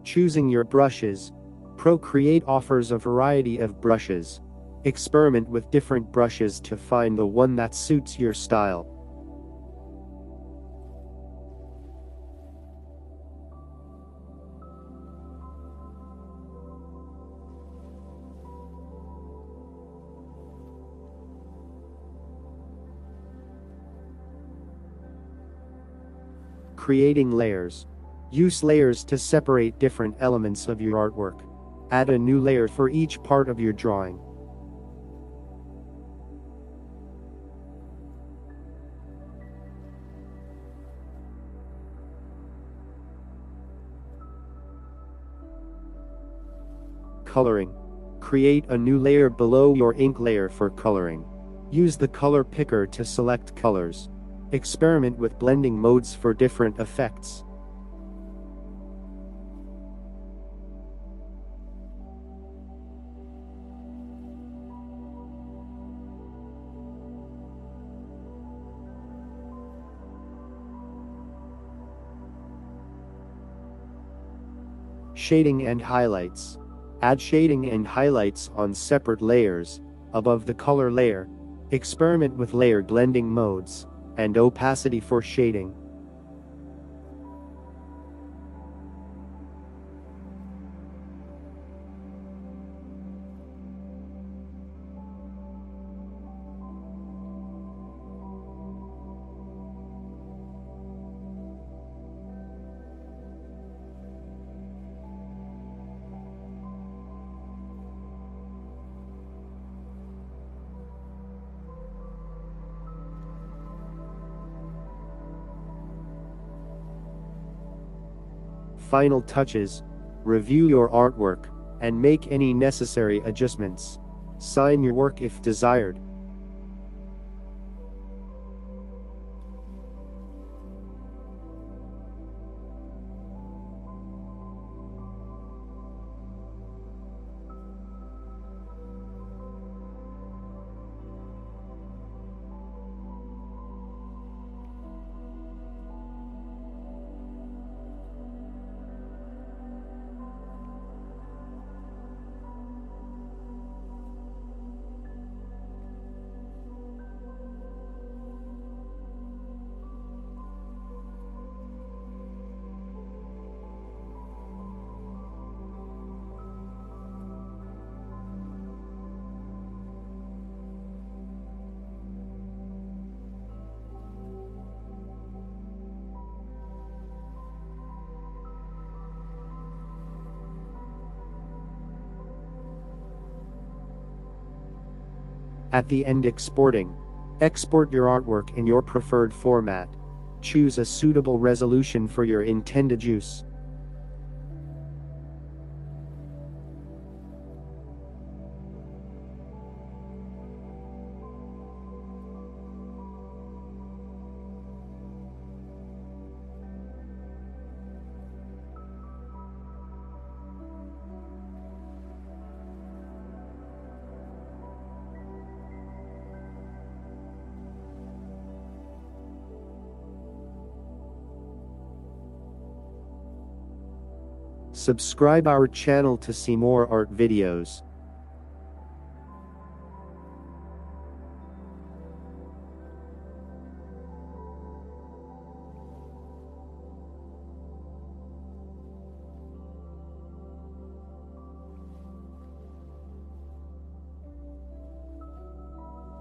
Choosing your brushes. Procreate offers a variety of brushes. Experiment with different brushes to find the one that suits your style. Creating layers. Use layers to separate different elements of your artwork. Add a new layer for each part of your drawing. Coloring. Create a new layer below your ink layer for coloring. Use the color picker to select colors. Experiment with blending modes for different effects. Shading and highlights. Add shading and highlights on separate layers, above the color layer. Experiment with layer blending modes, and opacity for shading. Final touches. Review your artwork, and make any necessary adjustments. Sign your work if desired. At the end, exporting. Export your artwork in your preferred format. Choose a suitable resolution for your intended use. Subscribe our channel to see more art videos.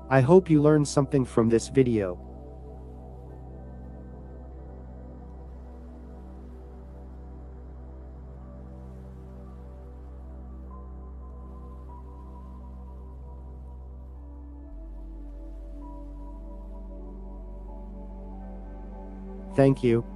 I hope you learned something from this video. Thank you.